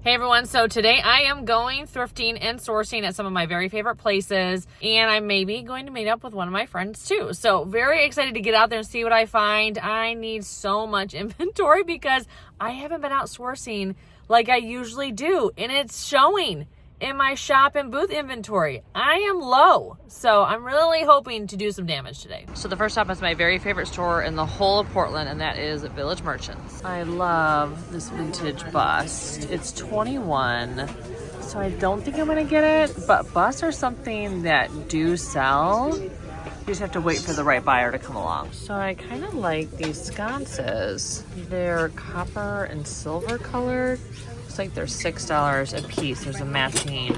Hey everyone, so today I am going thrifting and sourcing at some of my very favorite places, and I may be going to meet up with one of my friends too. So very excited to get out there and see what I find. I need so much inventory because I haven't been out sourcing like I usually do, and it's showing in my shop and booth inventory. I am low, so I'm really hoping to do some damage today. So the first stop is my very favorite store in the whole of Portland, and that is Village Merchants. I love this vintage bust. It's 21, so I don't think I'm gonna get it, but busts are something that do sell. You just have to wait for the right buyer to come along. So I kind of like these sconces. They're copper and silver colored. Looks like they're $6 a piece. There's a matching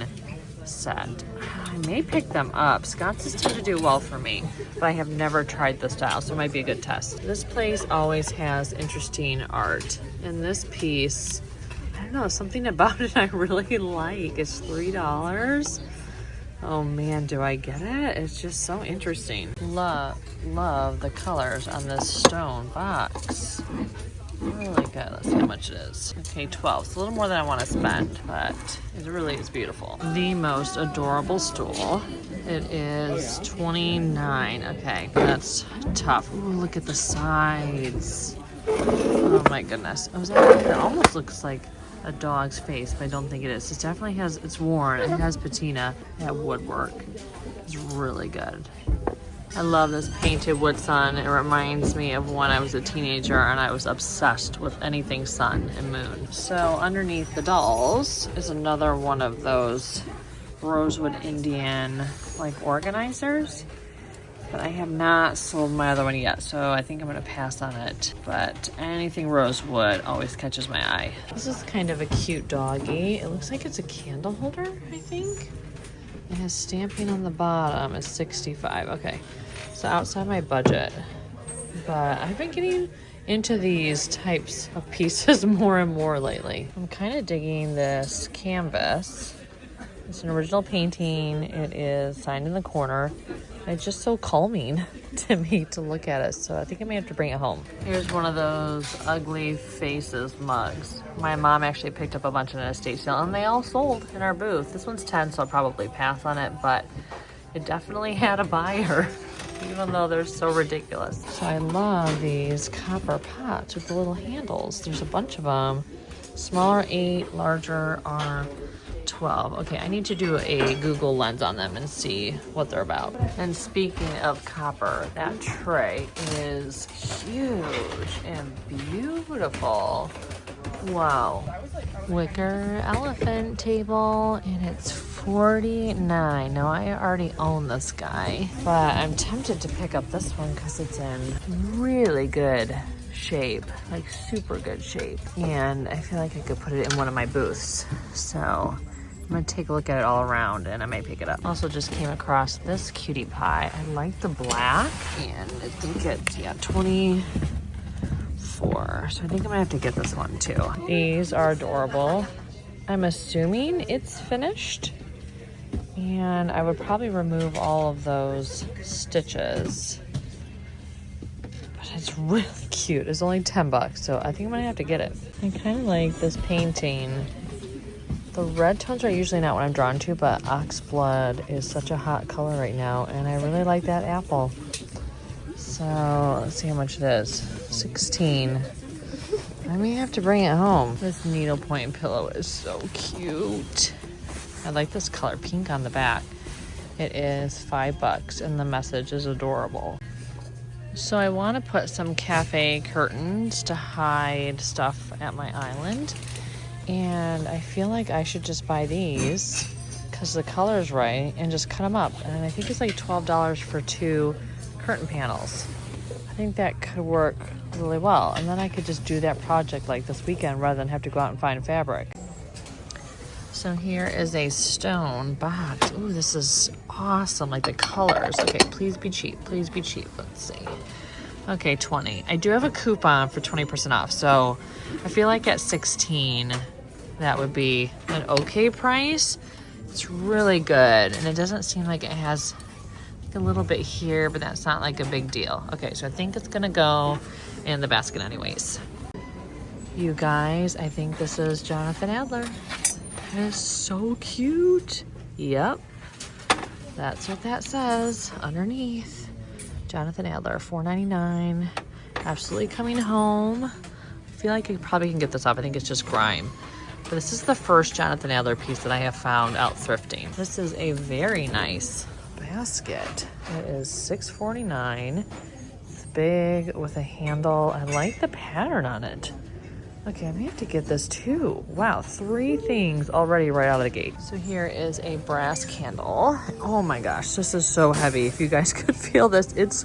set. I may pick them up. Sconces tend to do well for me, but I have never tried the style, so it might be a good test. This place always has interesting art. And this piece, I don't know, something about it I really like. It's $3. Oh man, do I get it? It's just so interesting. Love the colors on this stone box. Really good. Let's see how much it is. Okay, 12. It's a little more than I want to spend, but it really is beautiful. The most adorable stool. It is 29. Okay, that's tough. Ooh, look at the sides. Oh my goodness. Oh, it almost looks like a dog's face, but I don't think it is. It definitely has, it's worn. It has patina. That woodwork is really good. I love this painted wood sun. It reminds me of when I was a teenager and I was obsessed with anything sun and moon. So underneath the dolls is another one of those rosewood Indian like organizers. But I have not sold my other one yet, so I think I'm gonna pass on it. But anything rosewood always catches my eye. This is kind of a cute doggy. It looks like it's a candle holder, I think. It has stamping on the bottom. It's $65. Okay, so outside my budget. But I've been getting into these types of pieces more and more lately. I'm kind of digging this canvas. It's an original painting. It is signed in the corner. It's just so calming to me to look at it, so I think I may have to bring it home. Here's one of those ugly faces mugs. My mom actually picked up a bunch in an estate sale, and they all sold in our booth. This one's 10, so I'll probably pass on it, but it definitely had a buyer, even though they're so ridiculous. So I love these copper pots with the little handles. There's a bunch of them. Smaller 8, larger are 12. Okay, I need to do a Google lens on them and see what they're about. And speaking of copper, that tray is huge and beautiful. Wow. Wicker elephant table, and it's $49. Now I already own this guy, but I'm tempted to pick up this one because it's in really good shape, like super good shape. And I feel like I could put it in one of my booths. So I'm gonna take a look at it all around and I might pick it up. Also just came across this cutie pie. I like the black, and I think it's, yeah, 24. So I think I'm gonna have to get this one too. These are adorable. I'm assuming it's finished, and I would probably remove all of those stitches. But it's really cute. It's only 10 bucks, so I think I'm gonna have to get it. I kind of like this painting. The red tones are usually not what I'm drawn to, but ox blood is such a hot color right now, and I really like that apple. So let's see how much it is. 16. I may have to bring it home. This needlepoint pillow is so cute. I like this color pink on the back. It is $5, and the message is adorable. So I want to put some cafe curtains to hide stuff at my island. And I feel like I should just buy these because the color is right and just cut them up. And I think it's like $12 for 2 curtain panels. I think that could work really well. And then I could just do that project like this weekend rather than have to go out and find fabric. So here is a stone box. Ooh, this is awesome. Like the colors. Okay, please be cheap. Please be cheap. Let's see. Okay, 20. I do have a coupon for 20% off. So I feel like at 16, that would be an okay price. It's really good, and it doesn't seem like it has like a little bit here, but that's not like a big deal. Okay, so I think it's gonna go in the basket anyways. You guys, I think this is Jonathan Adler. That is so cute. Yep. That's what that says underneath. Jonathan Adler, $4.99. Absolutely coming home. I feel like I probably can get this off. I think it's just grime. But this is the first Jonathan Adler piece that I have found out thrifting. This is a very nice basket. It is $6.49. It's big with a handle. I like the pattern on it. Okay, I may have to get this too. Wow, 3 things already right out of the gate. So here is a brass candle. Oh my gosh, this is so heavy. If you guys could feel this, it's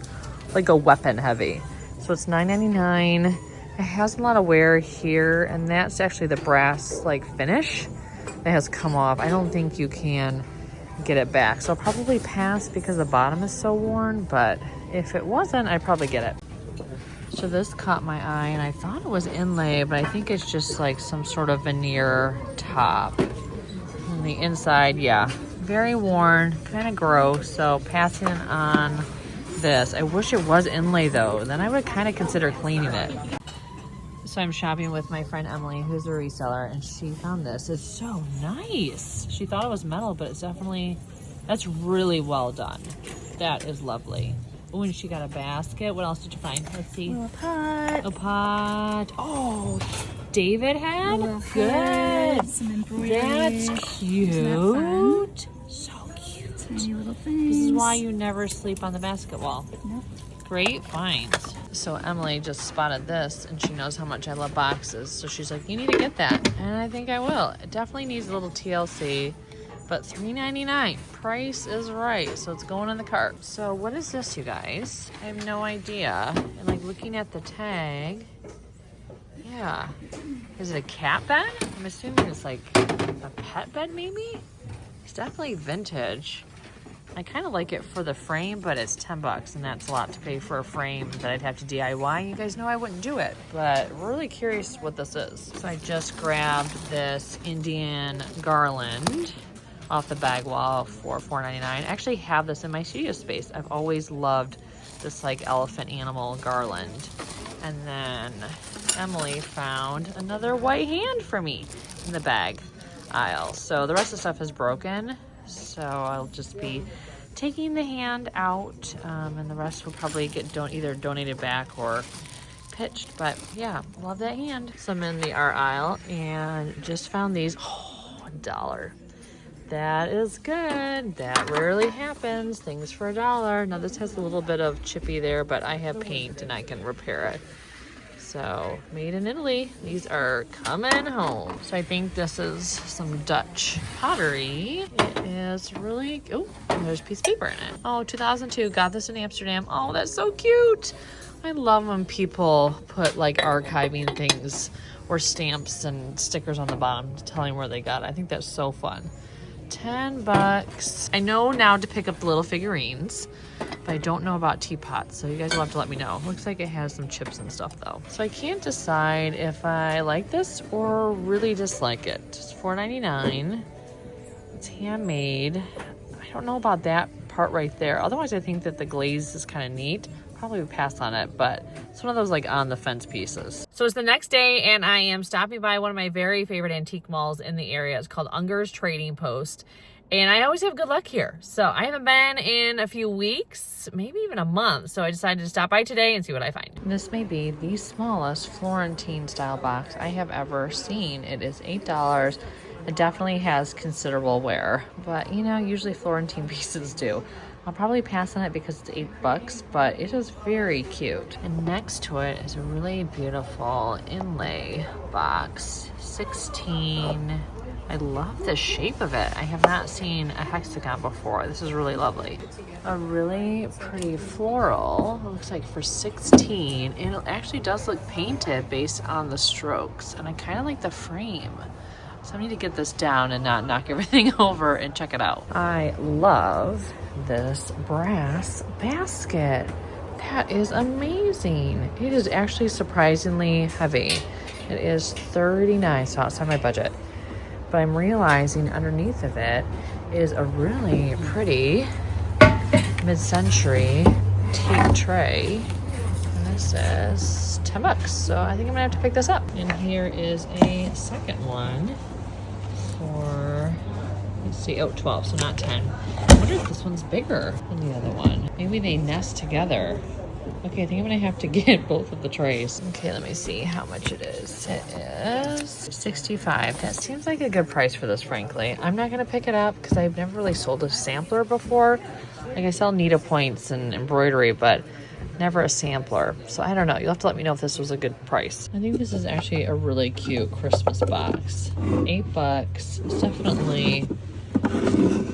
like a weapon heavy. So it's $9.99. It has a lot of wear here, and that's actually the brass like finish that has come off. I don't think you can get it back. So I'll probably pass because the bottom is so worn, but if it wasn't, I'd probably get it. So this caught my eye, and I thought it was inlay, but I think it's just like some sort of veneer top. On the inside, yeah, very worn, kind of gross. So passing on this. I wish it was inlay though. Then I would kind of consider cleaning it. So I'm shopping with my friend Emily, who's a reseller, and she found this. It's so nice. She thought it was metal, but it's definitely, that's really well done. That is lovely. Oh, and she got a basket. What else did you find? Let's see. A pot. A pot. Oh, David had? Good. Good. Some embroidery. That's cute. So cute. Tiny little things. This is why you never sleep on the basket wall. Nope. Great finds. So Emily just spotted this, and she knows how much I love boxes. So she's like, you need to get that. And I think I will. It definitely needs a little TLC. But $3.99, price is right, so it's going in the cart. So what is this, you guys? I have no idea. And like looking at the tag, yeah. Is it a cat bed? I'm assuming it's like a pet bed maybe? It's definitely vintage. I kind of like it for the frame, but it's $10, and that's a lot to pay for a frame that I'd have to DIY. You guys know I wouldn't do it, but really curious what this is. So I just grabbed this Indian garland off the bag wall for $4.99. I actually have this in my studio space. I've always loved this like elephant animal garland. And then Emily found another white hand for me in the bag aisle. So the rest of the stuff is broken. So I'll just be taking the hand out, and the rest will probably get either donated back or pitched. But yeah, love that hand. So I'm in the art aisle and just found these. Oh, $1. That is good. That rarely happens. Things for $1. Now this has a little bit of chippy there, but I have paint and I can repair it. So made in Italy. These are coming home. So I think this is some Dutch pottery. It is really, oh, there's a piece of paper in it. Oh, 2002, got this in Amsterdam. Oh, that's so cute. I love when people put like archiving things or stamps and stickers on the bottom telling where they got it. I think that's so fun. $10. I know now to pick up the little figurines, but I don't know about teapots, so you guys will have to let me know. Looks like it has some chips and stuff though. So I can't decide if I like this or really dislike it. It's $4.99. It's handmade. I don't know about that part right there. Otherwise, I think that the glaze is kind of neat. Probably would pass on it, but it's one of those like on the fence pieces. So it's the next day, and I am stopping by one of my very favorite antique malls in the area. It's called Unger's Trading Post, and I always have good luck here. So I haven't been in a few weeks, maybe even a month, so I decided to stop by today and see what I find. This may be the smallest Florentine style box I have ever seen. It is $8. It definitely has considerable wear, but you know, usually Florentine pieces do. I'll probably pass on it because it's $8, but it is very cute. And next to it is a really beautiful inlay box, 16. I love the shape of it. I have not seen a hexagon before. This is really lovely. A really pretty floral, it looks like for 16. And it actually does look painted based on the strokes. And I kind of like the frame. So I need to get this down and not knock everything over and check it out. I love this brass basket. That is amazing. It is actually surprisingly heavy. It is $39, so outside my budget. But I'm realizing underneath of it is a really pretty mid-century teak tray. And this is $10, so I think I'm gonna have to pick this up. And here is a second one for Let's see, oh, 12, so not 10. I wonder if this one's bigger than the other one. Maybe they nest together. Okay, I think I'm gonna have to get both of the trays. Okay, let me see how much it is. It is 65. That seems like a good price for this, frankly. I'm not gonna pick it up because I've never really sold a sampler before. Like I sell needlepoints and embroidery, but never a sampler. So I don't know. You'll have to let me know if this was a good price. I think this is actually a really cute Christmas box. $8. It's definitely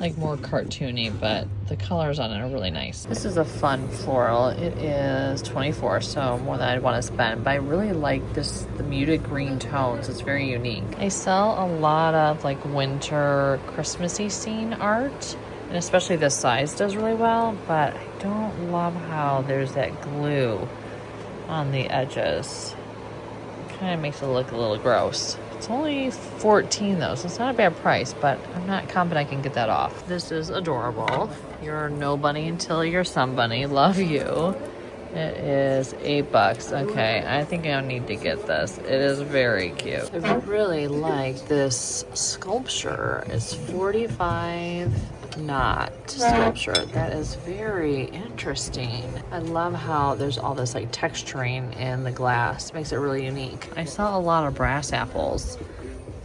like more cartoony, but the colors on it are really nice. This is a fun floral. It is 24, so more than I'd want to spend, but I really like this, the muted green tones. It's very unique. I sell a lot of like winter Christmassy scene art, and especially this size does really well, but I don't love how there's that glue on the edges. It kind of makes it look a little gross. It's only 14 though, so it's not a bad price, but I'm not confident I can get that off. This is adorable. You're no bunny until you're somebody. Love you. It is $8. Okay, I think I need to get this. It is very cute. I really like this sculpture. It's 45 knot sculpture. That is very interesting. I love how there's all this like texturing in the glass. Makes it really unique. I saw a lot of brass apples,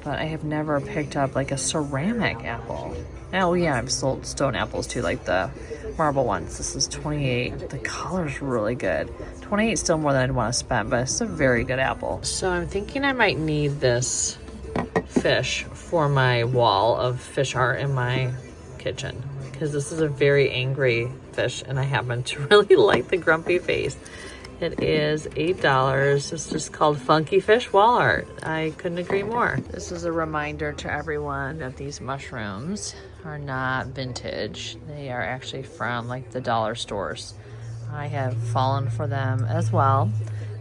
but I have never picked up like a ceramic apple. Oh yeah, I've sold stone apples too, like the marble ones. This is 28. The color's really good. 28 is still more than I'd want to spend, but it's a very good apple. So I'm thinking I might need this fish for my wall of fish art in my kitchen, because this is a very angry fish and I happen to really like the grumpy face. It is $8. It's just called Funky Fish Wall Art. I couldn't agree more. This is a reminder to everyone that these mushrooms are not vintage. They are actually from like the dollar stores. I have fallen for them as well.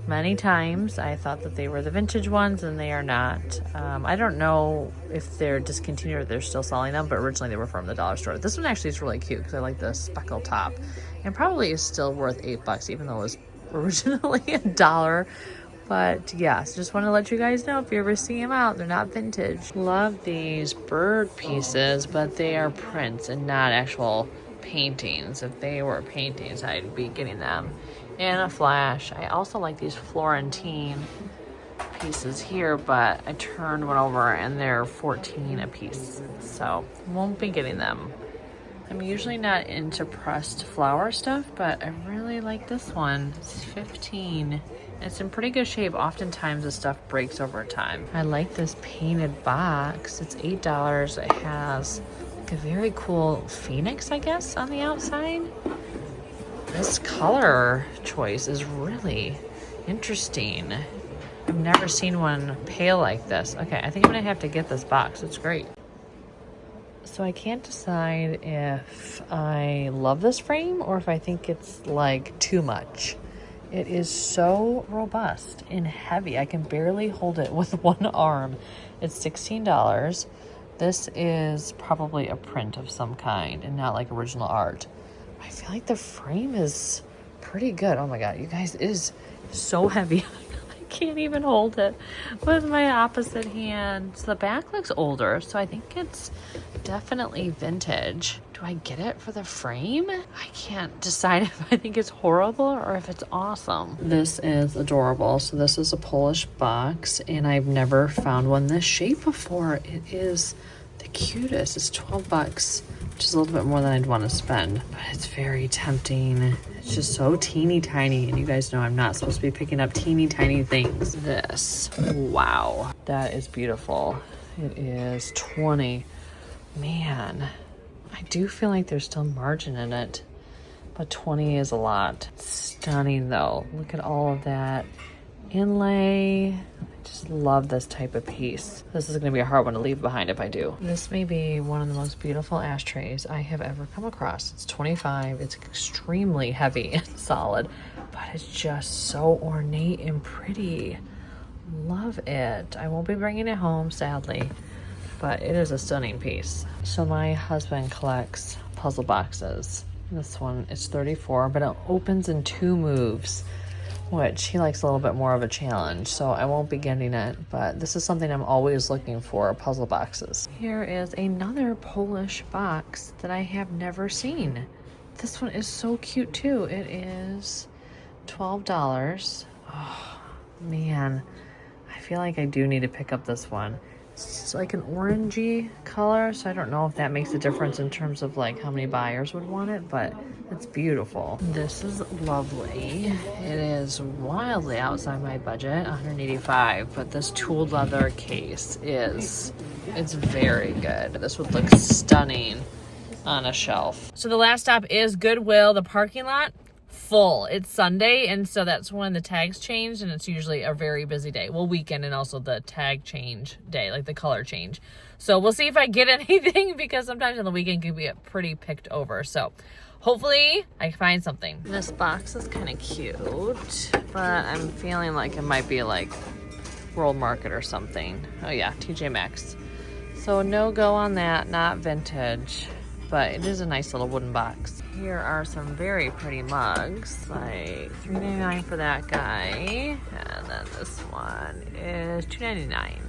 Many times I thought that they were the vintage ones and they are not. I don't know if they're discontinued or they're still selling them, but originally they were from the dollar store. This one actually is really cute because I like the speckle top, and probably is still worth $8 even though it was originally $1. But yes, just want to let you guys know if you ever see them out, they're not vintage. Love these bird pieces, but they are prints and not actual paintings. If they were paintings, I'd be getting them in a flash. I also like these Florentine pieces here, but I turned one over and they're 14 a piece, so won't be getting them. I'm usually not into pressed flower stuff, but I really like this one. It's 15. It's in pretty good shape. Oftentimes the stuff breaks over time. I like this painted box. It's $8. It has like a very cool phoenix, I guess, on the outside. This color choice is really interesting. I've never seen one pale like this. Okay, I think I'm gonna have to get this box. It's great. So I can't decide if I love this frame or if I think it's like too much. It is so robust and heavy. I can barely hold it with one arm. It's $16. This is probably a print of some kind and not like original art. I feel like the frame is pretty good. Oh my God, you guys, it is so heavy. I can't even hold it with my opposite hand. So the back looks older, so I think it's definitely vintage. Do I get it for the frame? I can't decide if I think it's horrible or if it's awesome. This is adorable. So this is a Polish box, and I've never found one this shape before. It is the cutest. It's $12, which is a little bit more than I'd want to spend, but it's very tempting. It's just so teeny tiny, and you guys know I'm not supposed to be picking up teeny tiny things. This, wow, that is beautiful. It is 20. Man, I do feel like there's still margin in it, but 20 is a lot. It's stunning though. Look at all of that inlay. I just love this type of piece. This is gonna be a hard one to leave behind if I do. This may be one of the most beautiful ashtrays I have ever come across. It's 25, it's extremely heavy and solid, but it's just so ornate and pretty. Love it. I won't be bringing it home, sadly, but it is a stunning piece. So my husband collects puzzle boxes. This one is 34, but it opens in 2 moves. which he likes a little bit more of a challenge, so I won't be getting it, but this is something I'm always looking for, puzzle boxes. Here is another Polish box that I have never seen. This one is so cute too. It is $12. Oh man, I feel like I do need to pick up this one. It's like an orangey color, so I don't know if that makes a difference in terms of like how many buyers would want it, but it's beautiful. This is lovely. It is wildly outside my budget, $185, but this tooled leather case it's very good. This would look stunning on a shelf. So the last stop is Goodwill. The parking lot full. It's Sunday, and so that's when the tags changed, and it's usually a very busy day. Well, weekend, and also the tag change day, like the color change. So we'll see if I get anything, because sometimes on the weekend can be pretty picked over. So hopefully I find something. This box is kind of cute, but I'm feeling like it might be like World Market or something. Oh yeah, TJ Maxx. So no go on that, not vintage, but it is a nice little wooden box. Here are some very pretty mugs, like $3.99 for that guy, and then this one is $2.99.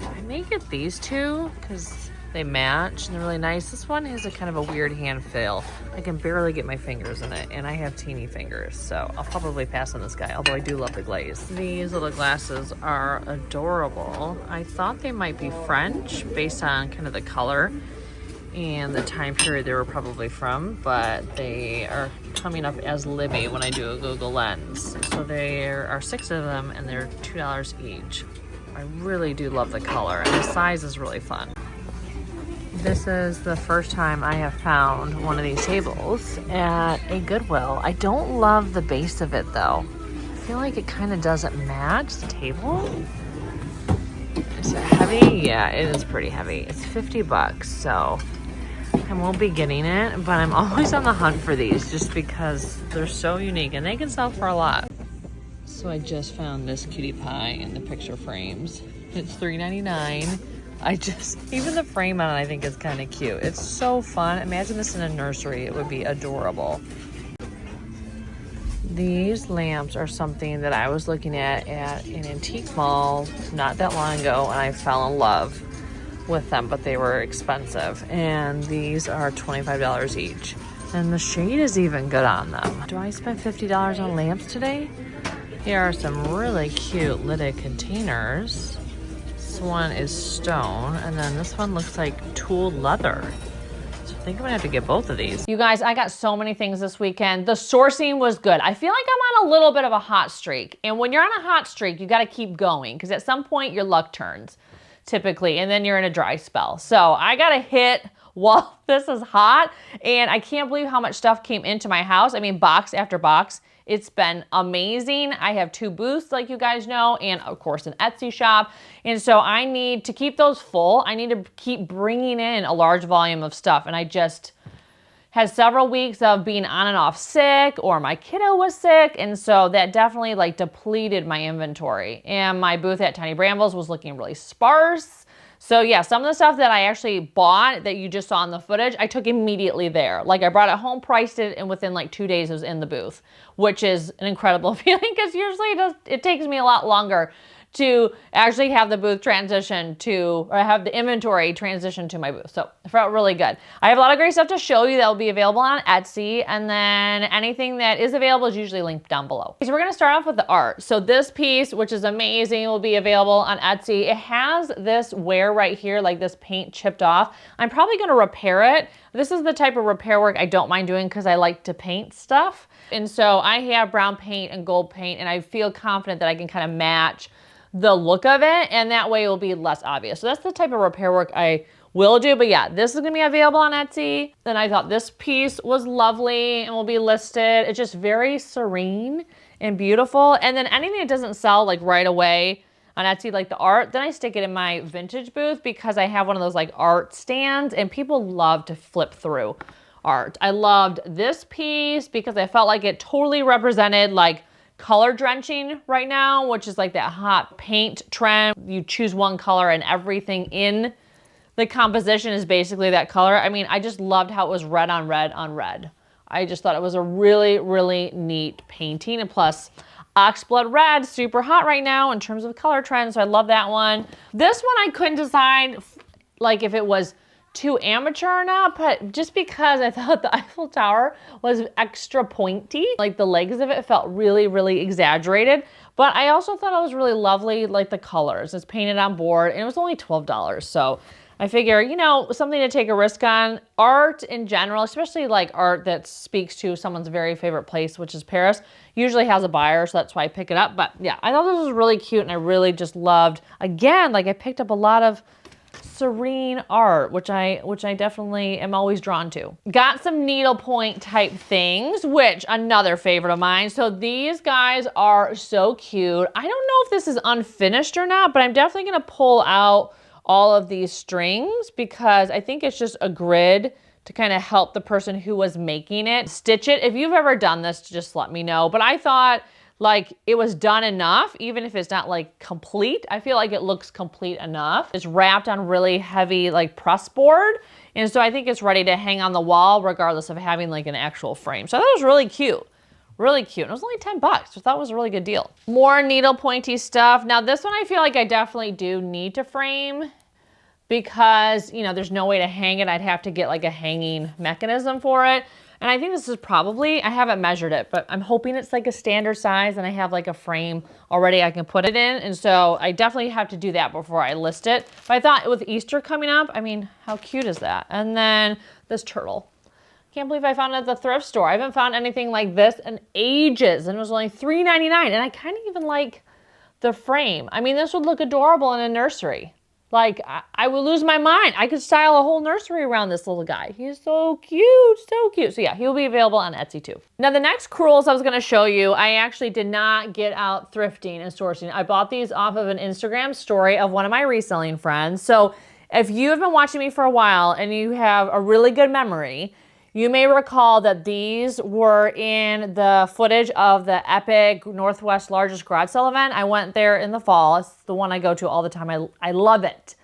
I may get these two because they match and they're really nice. This one has a kind of a weird hand feel. I can barely get my fingers in it, and I have teeny fingers, so I'll probably pass on this guy, although I do love the glaze. These little glasses are adorable. I thought they might be French based on kind of the color and the time period they were probably from, but they are coming up as Libby when I do a Google Lens. So there are 6 of them, and they're $2 each. I really do love the color, and the size is really fun. This is the first time I have found one of these tables at a Goodwill. I don't love the base of it though. I feel like it kind of doesn't match the table. Is it heavy? Yeah, it is pretty heavy. It's $50, so I won't be getting it, but I'm always on the hunt for these just because they're so unique and they can sell for a lot. So I just found this cutie pie in the picture frames. It's $3.99. Even the frame on it I think is kind of cute. It's so fun. Imagine this in a nursery. It would be adorable. These lamps are something that I was looking at an antique mall not that long ago, and I fell in love with them, but they were expensive. And these are $25 each. And the shade is even good on them. Do I spend $50 on lamps today? Here are some really cute lidded containers. This one is stone, and then this one looks like tooled leather. So I think I'm gonna have to get both of these. You guys, I got so many things this weekend. The sourcing was good. I feel like I'm on a little bit of a hot streak. And when you're on a hot streak, you gotta keep going, because at some point your luck turns, typically, and then you're in a dry spell. So I got a hit while this is hot, and I can't believe how much stuff came into my house. I mean, box after box. It's been amazing. I have 2 booths, like you guys know, and of course an Etsy shop. And so I need to keep those full. I need to keep bringing in a large volume of stuff. And I just had several weeks of being on and off sick, or my kiddo was sick. And so that definitely like depleted my inventory. And my booth at Tiny Brambles was looking really sparse. So yeah, some of the stuff that I actually bought that you just saw in the footage, I took immediately there. Like I brought it home, priced it, and within like 2 days it was in the booth, which is an incredible feeling, because usually it takes me a lot longer to actually have the booth transition to, or have the inventory transition to my booth. So it felt really good. I have a lot of great stuff to show you that will be available on Etsy, and then anything that is available is usually linked down below. So we're gonna start off with the art. So this piece, which is amazing, will be available on Etsy. It has this wear right here, like this paint chipped off. I'm probably gonna repair it. This is the type of repair work I don't mind doing because I like to paint stuff. And so I have brown paint and gold paint, and I feel confident that I can kind of match the look of it, and that way it will be less obvious. So that's the type of repair work I will do. But yeah, this is gonna be available on Etsy. Then I thought this piece was lovely and will be listed. It's just very serene and beautiful. And then anything that doesn't sell like right away on Etsy, like the art, then I stick it in my vintage booth, because I have one of those like art stands, and people love to flip through art. I loved this piece because I felt like it totally represented like color drenching right now, which is like that hot paint trend. You choose one color and everything in the composition is basically that color. I mean, I just loved how it was red on red on red. I just thought it was a really, really neat painting. And plus, Oxblood Red, super hot right now in terms of color trends, so I love that one. This one I couldn't decide like if it was too amateur or not, but just because I thought the Eiffel Tower was extra pointy, like the legs of it felt really, really exaggerated. But I also thought it was really lovely, like the colors. It's painted on board and it was only $12. So I figure, you know, something to take a risk on. Art in general, especially like art that speaks to someone's very favorite place, which is Paris, usually has a buyer, so that's why I pick it up. But yeah, I thought this was really cute and I really just loved, again, like I picked up a lot of serene art, which I definitely am always drawn to. Got some needlepoint type things, which another favorite of mine. So these guys are so cute. I don't know if this is unfinished or not, but I'm definitely gonna pull out all of these strings because I think it's just a grid to kind of help the person who was making it stitch it. If you've ever done this, just let me know. But I thought like it was done enough, even if it's not like complete. I feel like it looks complete enough. It's wrapped on really heavy like press board. And so I think it's ready to hang on the wall regardless of having like an actual frame. So that was really cute. Really cute. And it was only 10 bucks, which I thought was a really good deal. More needle pointy stuff. Now this one I feel like I definitely do need to frame because, you know, there's no way to hang it. I'd have to get like a hanging mechanism for it. And I think this is probably, I haven't measured it, but I'm hoping it's like a standard size and I have like a frame already I can put it in. And so I definitely have to do that before I list it. But I thought with Easter coming up, I mean, how cute is that? And then this turtle. Can't believe I found it at the thrift store. I haven't found anything like this in ages and it was only $3.99. And I kind of even like the frame. I mean, this would look adorable in a nursery. Like, I would lose my mind. I could style a whole nursery around this little guy. He's so cute, so cute. So yeah, he'll be available on Etsy too. Now the next crewels I was gonna show you, I actually did not get out thrifting and sourcing. I bought these off of an Instagram story of one of my reselling friends. So if you have been watching me for a while and you have a really good memory, you may recall that these were in the footage of the epic Northwest largest garage sale event. I went there in the fall. It's the one I go to all the time. I love it.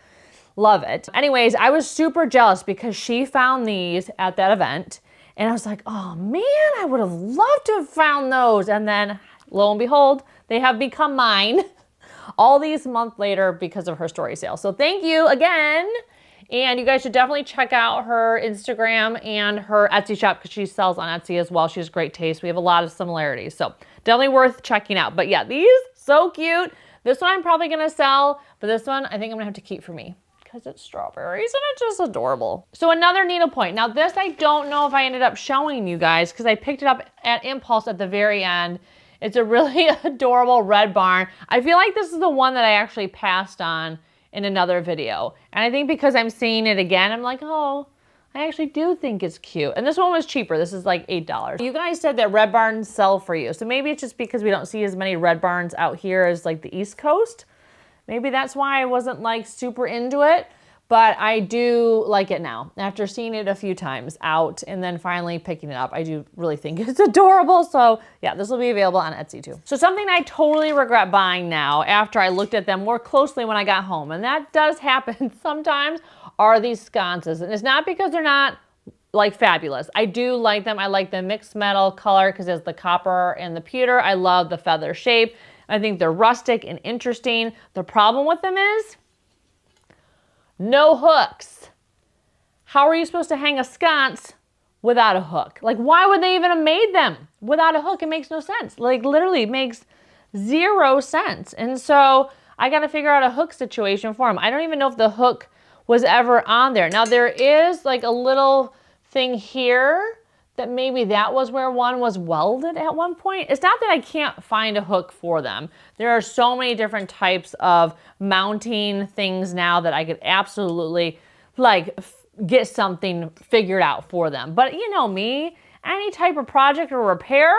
Love it. Anyways, I was super jealous because she found these at that event. And I was like, oh man, I would have loved to have found those. And then lo and behold, they have become mine all these months later because of her story sale. So thank you again. And you guys should definitely check out her Instagram and her Etsy shop because she sells on Etsy as well. She has great taste. We have a lot of similarities. So definitely worth checking out. But yeah, these, so cute. This one I'm probably going to sell, but this one I think I'm going to have to keep for me because it's strawberries and it's just adorable. So another needlepoint. Now this I don't know if I ended up showing you guys because I picked it up at impulse at the very end. It's a really adorable red barn. I feel like this is the one that I actually passed on in another video. And I think because I'm seeing it again, I'm like, oh, I actually do think it's cute. And this one was cheaper. This is like $8. You guys said that red barns sell for you. So maybe it's just because we don't see as many red barns out here as like the East Coast. Maybe that's why I wasn't like super into it. But I do like it now. After seeing it a few times out and then finally picking it up, I do really think it's adorable. So yeah, this will be available on Etsy too. So something I totally regret buying now after I looked at them more closely when I got home, and that does happen sometimes, are these sconces. And it's not because they're not like fabulous. I do like them. I like the mixed metal color because it's the copper and the pewter. I love the feather shape. I think they're rustic and interesting. The problem with them is no hooks. How are you supposed to hang a sconce without a hook? Like, why would they even have made them without a hook? It makes no sense. Like, literally makes 0 sense. And so I got to figure out a hook situation for them. I don't even know if the hook was ever on there. Now, there is like a little thing here that maybe that was where one was welded at one point. It's not that I can't find a hook for them. There are so many different types of mounting things now that I could absolutely like get something figured out for them. But you know me, any type of project or repair,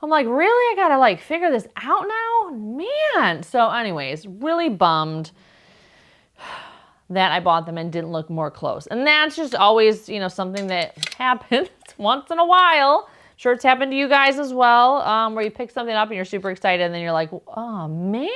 I'm like, really? I gotta like figure this out now? Man. So anyways, really bummed that I bought them and didn't look more close. And that's just always, you know, something that happens once in a while. Sure, it's happened to you guys as well, where you pick something up and you're super excited and then you're like, oh man.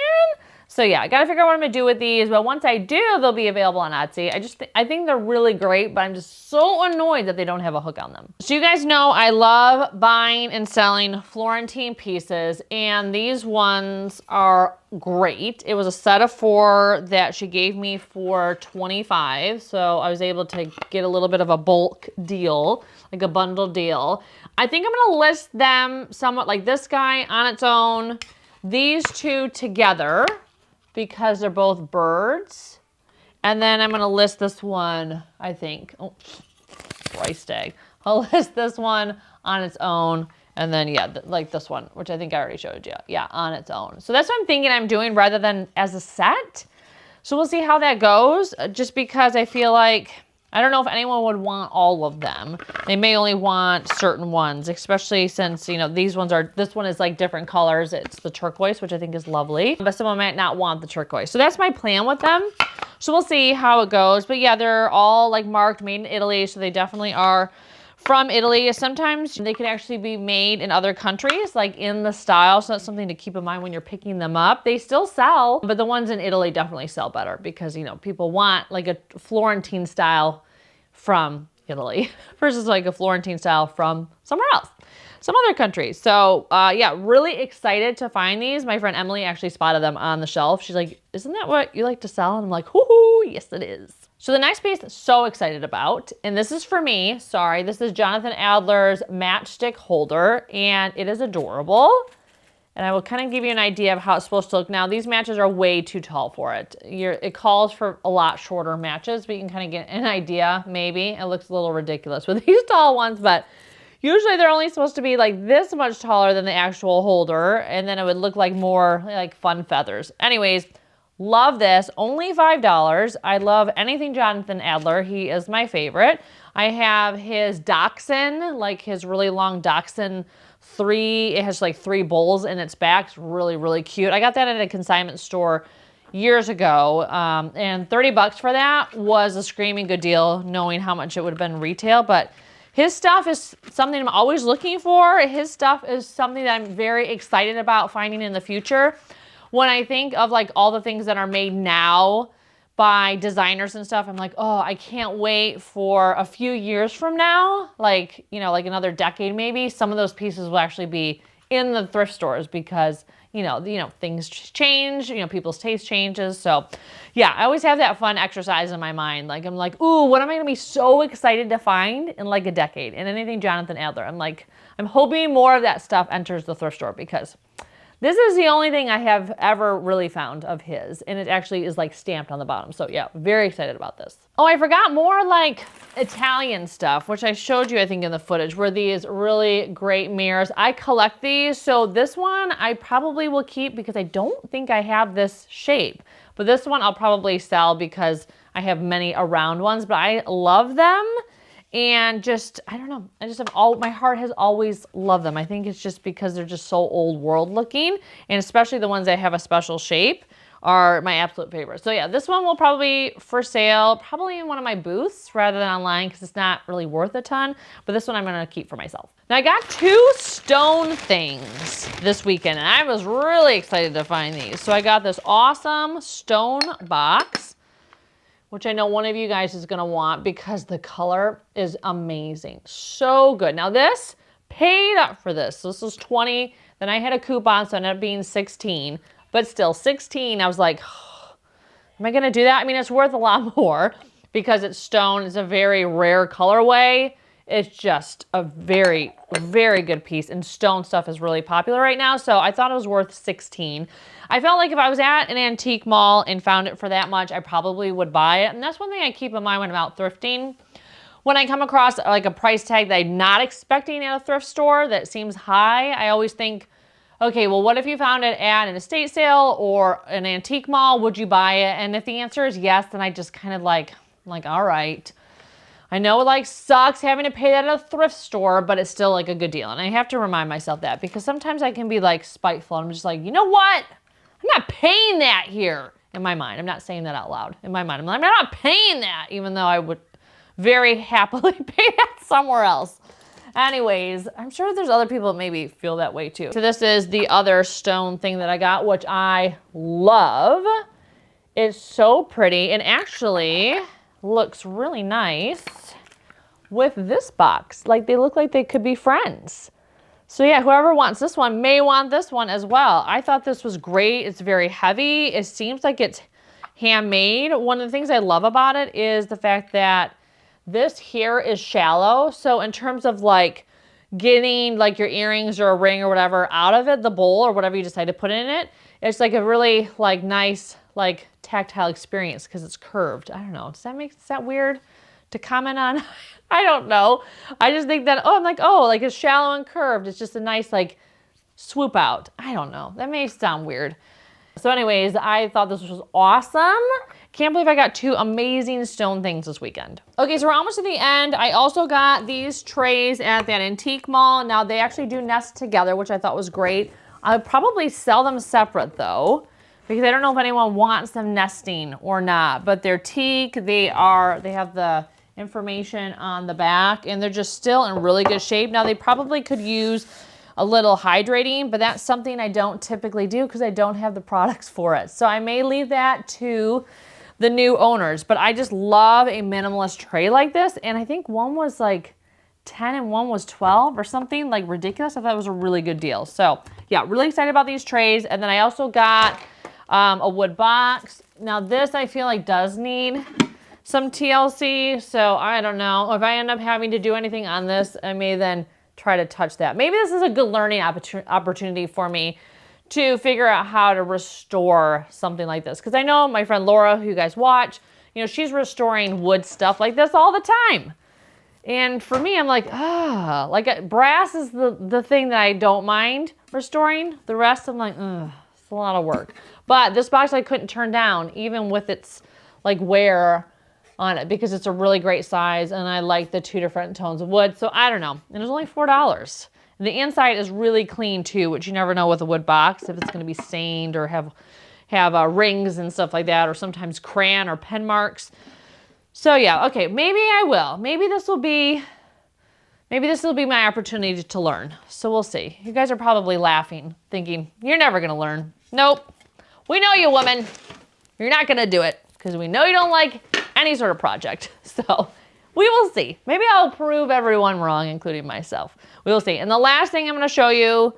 So yeah, I gotta figure out what I'm gonna do with these, but once I do, they'll be available on Etsy. I think they're really great, but I'm just so annoyed that they don't have a hook on them. So you guys know I love buying and selling Florentine pieces, and these ones are great. It was a set of 4 that she gave me for $25, so I was able to get a little bit of a bulk deal, like a bundle deal. I think I'm gonna list them somewhat like this guy on its own, these 2 together, because they're both birds. And then I'm gonna list this one, I think. Oh, price tag. I'll list this one on its own. And then, yeah, like this one, which I think I already showed you. Yeah, on its own. So that's what I'm thinking I'm doing rather than as a set. So we'll see how that goes, just because I feel like, I don't know if anyone would want all of them. They may only want certain ones, especially since, you know, this one is like different colors. It's the turquoise, which I think is lovely, but someone might not want the turquoise. So that's my plan with them. So we'll see how it goes. But yeah, they're all like marked made in Italy. So they definitely are from Italy. Sometimes they can actually be made in other countries, like in the style. So that's something to keep in mind when you're picking them up. They still sell, but the ones in Italy definitely sell better because, you know, people want like a Florentine style from Italy versus like a Florentine style from somewhere else, some other country. So yeah, really excited to find these. My friend Emily actually spotted them on the shelf. She's like, isn't that what you like to sell? And I'm like, whoo, yes it is. So the next piece, so excited about, and this is for me, sorry, this is Jonathan Adler's matchstick holder, and it is adorable. And I will kind of give you an idea of how it's supposed to look. Now, these matches are way too tall for it. It calls for a lot shorter matches, but you can kind of get an idea, maybe. It looks a little ridiculous with these tall ones, but usually they're only supposed to be like this much taller than the actual holder, and then it would look like more like fun feathers. Anyways, love this, only $5. I love anything Jonathan Adler. He is my favorite. I have his Dachshund, like his really long Dachshund 3. It has like 3 bowls in its back. It's really, really cute. I got that at a consignment store years ago, and 30 bucks for that was a screaming good deal, knowing how much it would have been retail. But his stuff is something I'm always looking for. His stuff is something that I'm very excited about finding in the future. When I think of like all the things that are made now by designers and stuff, I'm like, oh, I can't wait for a few years from now, like, you know, like another decade maybe, some of those pieces will actually be in the thrift stores because, you know, things change, you know, people's taste changes. So yeah, I always have that fun exercise in my mind. Like, I'm like, ooh, what am I gonna be so excited to find in like a decade? And anything Jonathan Adler, I'm like, I'm hoping more of that stuff enters the thrift store because this is the only thing I have ever really found of his, and it actually is like stamped on the bottom. So yeah, very excited about this. Oh, I forgot more like Italian stuff, which I showed you, I think, in the footage, were these really great mirrors. I collect these, so this one I probably will keep because I don't think I have this shape. But this one I'll probably sell because I have many around ones, but I love them. And just, I don't know, I just have my heart has always loved them. I think it's just because they're just so old world looking, and especially the ones that have a special shape are my absolute favorite. So yeah, this one will probably for sale, probably in one of my booths rather than online because it's not really worth a ton, but this one I'm gonna keep for myself. Now I got 2 stone things this weekend and I was really excited to find these. So I got this awesome stone box, which I know one of you guys is gonna want because the color is amazing. So good. Now this, paid up for this. So this was 20, then I had a coupon, so it ended up being 16, but still 16, I was like, oh, am I gonna do that? I mean, it's worth a lot more because it's stone. It's a very rare colorway. It's just a very, very good piece, and stone stuff is really popular right now, so I thought it was worth 16. I felt like if I was at an antique mall and found it for that much, I probably would buy it, and that's one thing I keep in mind when I'm out thrifting. When I come across like a price tag that I'm not expecting at a thrift store that seems high, I always think, okay, well, what if you found it at an estate sale or an antique mall? Would you buy it? And if the answer is yes, then I just kind of like, all right. I know it like sucks having to pay that at a thrift store, but it's still like a good deal. And I have to remind myself that because sometimes I can be like spiteful. I'm just like, you know what? I'm not paying that here. In my mind, I'm not saying that out loud. In my mind, I'm like, I'm not paying that, even though I would very happily pay that somewhere else. Anyways, I'm sure there's other people that maybe feel that way too. So this is the other stone thing that I got, which I love. It's so pretty and actually looks really nice with this box. Like they look like they could be friends. So yeah, whoever wants this one may want this one as well. I thought this was great. It's very heavy. It seems like it's handmade. One of the things I love about it is the fact that this here is shallow. So in terms of like getting like your earrings or a ring or whatever out of it, the bowl or whatever you decide to put in it, it's like a really like nice like tactile experience because it's curved. I don't know. Is that weird to comment on? I don't know. I just think that, I'm like, like it's shallow and curved. It's just a nice like swoop out. I don't know. That may sound weird. So anyways, I thought this was awesome. Can't believe I got 2 amazing stone things this weekend. Okay, so we're almost to the end. I also got these trays at that antique mall. Now they actually do nest together, which I thought was great. I would probably sell them separate though, because I don't know if anyone wants them nesting or not, but they're teak. They have the information on the back and they're just still in really good shape. Now they probably could use a little hydrating, but that's something I don't typically do because I don't have the products for it. So I may leave that to the new owners, but I just love a minimalist tray like this. And I think one was like 10 and one was 12 or something like ridiculous. I thought it was a really good deal. So yeah, really excited about these trays. And then I also got a wood box. Now this I feel like does need some TLC. So I don't know if I end up having to do anything on this, I may then try to touch that. Maybe this is a good learning opportunity for me to figure out how to restore something like this. Because I know my friend Laura, who you guys watch, she's restoring wood stuff like this all the time. And for me, I'm like, brass is the thing that I don't mind restoring. The rest, I'm like, it's a lot of work. But this box I couldn't turn down, even with its like wear on it, because it's a really great size and I like the 2 different tones of wood. So I don't know. And it was only $4. And the inside is really clean too, which you never know with a wood box, if it's going to be stained or have rings and stuff like that, or sometimes crayon or pen marks. So yeah, okay, maybe I will. Maybe this will be my opportunity to learn. So we'll see. You guys are probably laughing, thinking, you're never going to learn. Nope. We know you, woman. You're not going to do it because we know you don't like any sort of project. So we will see. Maybe I'll prove everyone wrong, including myself. We will see. And the last thing I'm going to show you,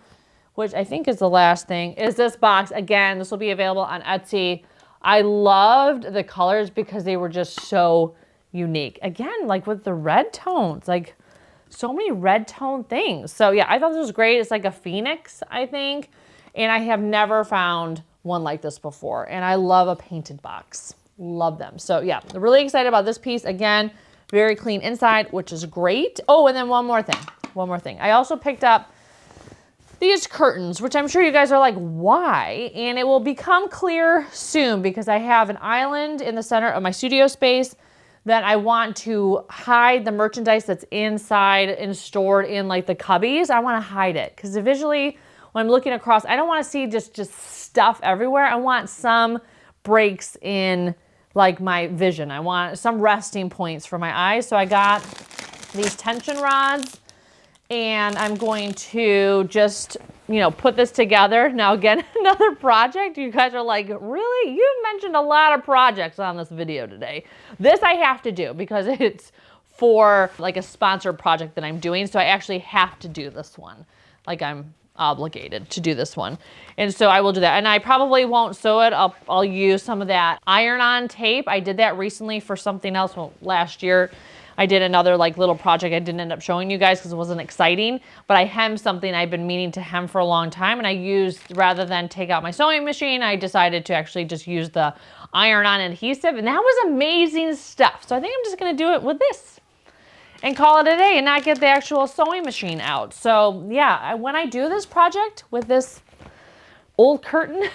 which I think is the last thing, is this box. Again, this will be available on Etsy. I loved the colors because they were just so unique. Again, like with the red tones, like so many red tone things. So yeah, I thought this was great. It's like a phoenix, I think. And I have never found one like this before. And I love a painted box. Love them. So yeah, really excited about this piece. Again, very clean inside, which is great. Oh, and then one more thing. I also picked up these curtains, which I'm sure you guys are like, why? And it will become clear soon because I have an island in the center of my studio space that I want to hide the merchandise that's inside and stored in like the cubbies. I want to hide it because visually when I'm looking across, I don't want to see just stuff everywhere. I want some breaks in like my vision. I want some resting points for my eyes. So I got these tension rods and I'm going to just, put this together. Now again, another project. You guys are like, really? You mentioned a lot of projects on this video today. This I have to do because it's for like a sponsored project that I'm doing. So I actually have to do this one. Like I'm obligated to do this one. And so I will do that. And I probably won't sew it. I'll use some of that iron-on tape. I did that recently for something else. Well, last year I did another like little project I didn't end up showing you guys because it wasn't exciting, but I hemmed something I've been meaning to hem for a long time. And I used, rather than take out my sewing machine, I decided to actually just use the iron-on adhesive. And that was amazing stuff. So I think I'm just going to do it with this and call it a day and not get the actual sewing machine out. So yeah, when I do this project with this old curtain,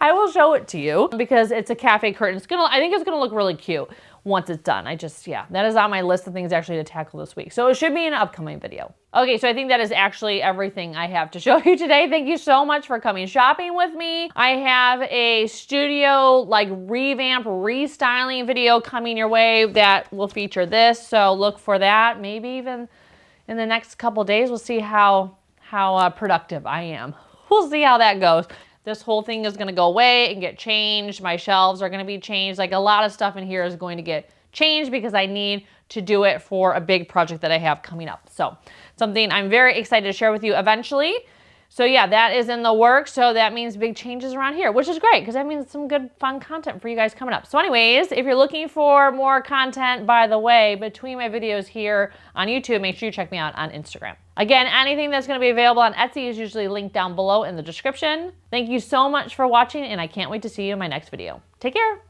I will show it to you because it's a cafe curtain. I think it's gonna look really cute once it's done. That is on my list of things actually to tackle this week. So it should be an upcoming video. Okay, so I think that is actually everything I have to show you today. Thank you so much for coming shopping with me. I have a studio like revamp, restyling video coming your way that will feature this. So look for that. Maybe even in the next couple days, we'll see how productive I am. We'll see how that goes. This whole thing is gonna go away and get changed. My shelves are gonna be changed. Like a lot of stuff in here is going to get changed because I need to do it for a big project that I have coming up. So something I'm very excited to share with you eventually. So yeah, that is in the works. So that means big changes around here, which is great because that means some good fun content for you guys coming up. So anyways, if you're looking for more content, by the way, between my videos here on YouTube, make sure you check me out on Instagram. Again, anything that's going to be available on Etsy is usually linked down below in the description. Thank you so much for watching, and I can't wait to see you in my next video. Take care.